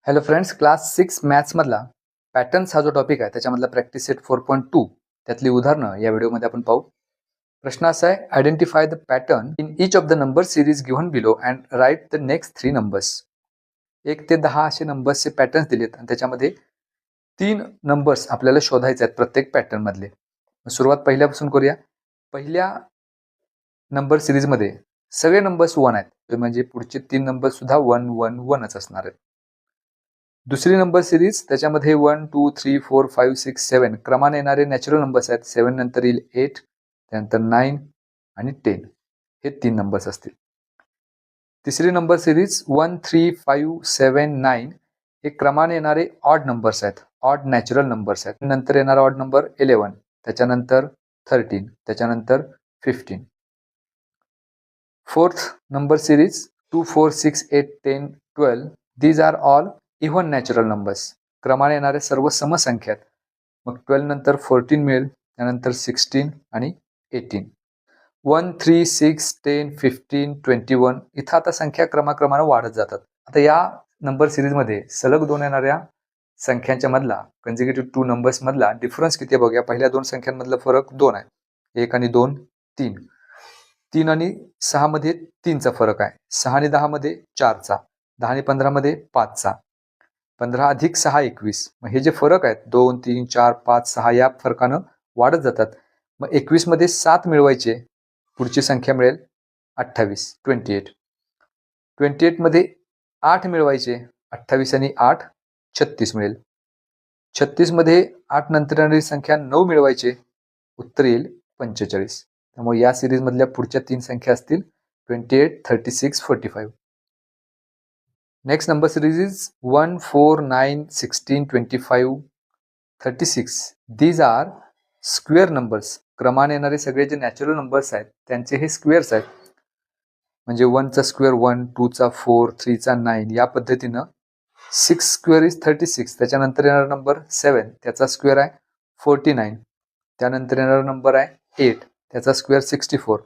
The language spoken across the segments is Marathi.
हॅलो फ्रेंड्स, क्लास 6 मॅथ्समधला पॅटर्न्स हा जो टॉपिक आहे त्याच्यामधला प्रॅक्टिस सेट 4.2 त्यातली उदाहरणं या व्हिडिओमध्ये आपण पाहू. प्रश्न असा आहे, identify the pattern in each of the number series given below and write the next 3 numbers. 1 ते 10 असे नंबर्सचे पॅटर्न्स दिलेत आणि त्याच्यामध्ये 3 नंबर्स आपल्याला शोधायचे आहेत प्रत्येक पॅटर्न मधले. सुरुवात पहिल्यापासून करूया. पहिल्या नंबर सिरीजमध्ये सगळे नंबर्स 1 आहेत, म्हणजे पुढचे 3 नंबर सुद्धा 1 1 1च असणार आहेत. दुसरी नंबर सिरीज त्याच्यामध्ये 1 2 3 4 5 6 7 क्रमाने येणारे नॅचरल नंबर्स आहेत. 7 नंतर येईल 8, त्यानंतर 9 आणि 10 हे 3 नंबर्स असतील. तिसरी नंबर सिरीज 1 3 5 7 9 हे क्रमाने येणारे ऑड नंबर्स आहेत, ऑड नॅचरल नंबर्स आहेत. नंतर येणारा ऑड नंबर 11, त्याच्यानंतर 13, त्याच्यानंतर 15. Fourth number series 2 4 6 8 10 12 these are all even natural numbers, क्रमाने येणारे सर्व समसंख्या आहेत. मग 12 नंतर 14 मिळेल, त्यानंतर 16 आणि 18. 1 3 6 10 15 21 इथं आता संख्या क्रमाक्रमाने वाढत जातात. आता या नंबर सिरीजमध्ये सलग 2 येणाऱ्या संख्यांच्या मधला कंजिक्युटिव्ह 2 नंबर्स मधला डिफरन्स किती बघूया. पहिल्या 2 संख्यांमधला फरक 2 आहे. 1 आणि 2 3. 3 आणि 6 मध्ये 3चा फरक आहे. 6 आणि 10 मध्ये 4चा. 10 आणि 15 मध्ये 5चा. 15 अधिक 6 21. मग हे जे फरक आहेत 2 3 4 5 6 या फरकानं वाढत जातात. मग 21 मध्ये 7 मिळवायचे, पुढची संख्या मिळेल 28 28. 28 मध्ये 8 मिळवायचे, 28 आणि 8 36 मिळेल. 36 मध्ये 8 नंतर येणारी संख्या 9 मिळवायचे, उत्तर येईल 45. त्यामुळे या सिरीज मधल्या पुढच्या 3 संख्या असतील 28 36 45. Next number series is 1 4 9 16 25 36. These are square numbers, क्रमाने येणारे सगळे जे नॅचरल नंबर्स आहेत त्यांचे हे स्क्वेअर्स आहेत. म्हणजे 1 चा स्क्वेअर 1, 2 चा 4, 3 चा 9 या पद्धतीनं 6 स्क्वेअर इज 36. त्याच्यानंतर येणारा नंबर 7 त्याचा स्क्वेअर आहे 49. त्यानंतर येणारा नंबर आहे 8 त्याचा स्क्वेअर 64.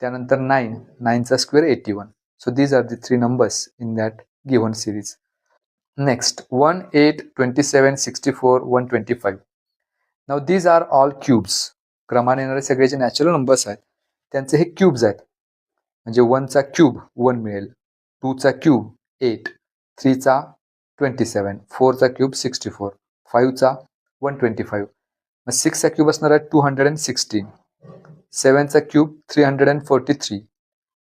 त्यानंतर 9 9चा square 81. So these are the 3 numbers in that given series. Next 1 8 27 64 125. Now these are all cubes. क्रमाने येणारे सगळे जे नॅचरल नंबर्स आहेत त्यांचे हे क्यूब्स आहेत. म्हणजे 1 चा क्यूब 1 मिळेल, 2 चा क्यूब 8, 3 चा 27, 4 चा क्यूब 64, 5 चा 125. 6 चा क्यूब असणार आहे 216, 7 चा क्यूब 343,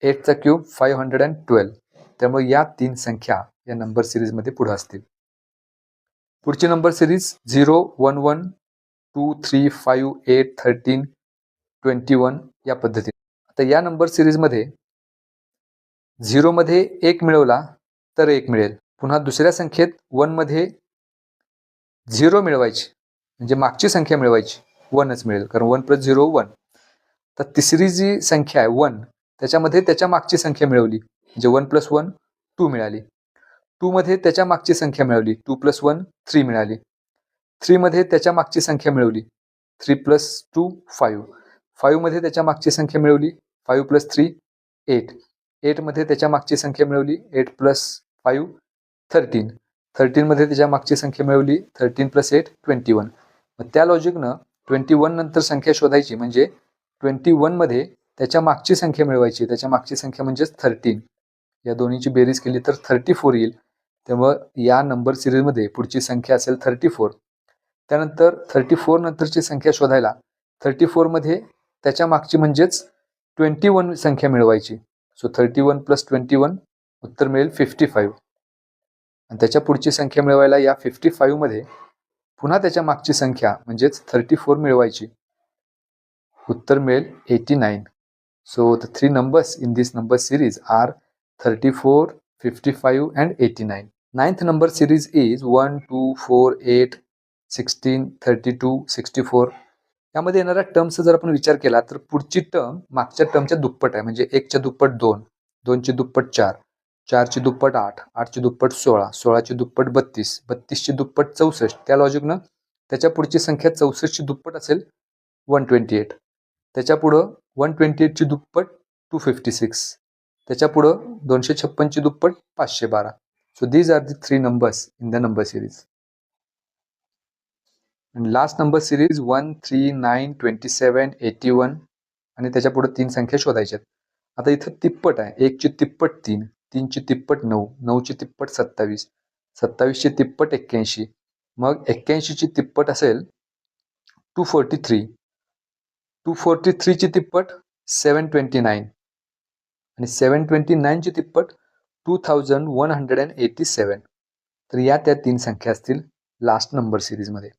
8 चा क्यूब 512. त्यामुळे या 3 संख्या या नंबर सिरीज मध्ये पुढे असतील. पुढची नंबर सिरीज 0 1 1 2 3 5 8 13 21 या पद्धतीने. आता या नंबर सिरीज मध्ये 0 मध्ये 1 मिळवला तर 1 मिळेल. पुन्हा दुसऱ्या संख्येत 1 मध्ये 0 मिळवायची, म्हणजे मागची संख्या मिळवायची, 1च मिळेल, कारण 1 + 0 1. तर तिसरी जी संख्या आहे 1 त्याच्यामध्ये त्याच्या मागची संख्या मिळवली, म्हणजे 1 + 1 2 मिळाली. 2 मध्ये त्याच्या मागची संख्या मिळवली, 2 + 1 3 मिळाली. 3 मध्ये त्याच्या मागची संख्या मिळवली, 3 + 2 5. 5 मध्ये त्याच्या मागची संख्या मिळवली, 5 + 3 8. 8 मध्ये त्याच्या मागची संख्या मिळवली, 8 + 5 13. 13 मध्ये त्याच्या मागची संख्या मिळवली, 13 + 8 21. मग त्या लॉजिकनं 21 नंतर संख्या शोधायची, म्हणजे 21 मध्ये त्याच्या मागची संख्या मिळवायची. त्याच्या मागची संख्या म्हणजेच 13. या दोन्हीची बेरीज केली तर 34 येईल. त्यामुळे या नंबर सिरीजमध्ये पुढची संख्या असेल 34. त्यानंतर 34 नंतरची संख्या शोधायला 34 मध्ये त्याच्या मागची म्हणजेच 21 संख्या मिळवायची. सो 31 + 21 उत्तर मिळेल 55. आणि त्याच्या पुढची संख्या मिळवायला या 55 मध्ये पुन्हा त्याच्या मागची संख्या म्हणजेच 34 मिळवायची, उत्तर मिळेल 89. So the 3 numbers in this number series are 34, 55 and 89. Ninth number series is 1, 2, 4, 8, 16, 32, 64. यामध्ये येणाऱ्या टर्मचा जर आपण विचार केला तर पुढची टर्म मागच्या टर्मच्या दुप्पट आहे. म्हणजे 1 च्या दुप्पट 2, 2 ची दुप्पट 4, 4 ची दुप्पट 8, 8 ची दुप्पट 16, 16 ची दुप्पट 32, 32 ची दुप्पट 64. त्या लॉजिकनं त्याच्या पुढची संख्या 64 ची दुप्पट असेल 128. त्याच्या पुढं 128 ची दुप्पट 256. त्याच्या पुढं 256 ची दुप्पट 512. So these are the three numbers in the number series. And last number series 1, 3, 9, 27, 81 आणि त्याच्या पुढे 3 संख्या शोधायच्यात. आता इथं तिप्पट आहे. 1 ची तिप्पट 3, 3 ची तिप्पट 9, 9 ची तिप्पट 27, 27 ची तिप्पट 81, मग 81 ची तिप्पट असेल 243, 243 ची तिप्पट 729 आणि 729 ची तिप्पट 2187. तर या त्या 3 संख्या असतील लास्ट नंबर सिरीजमध्ये.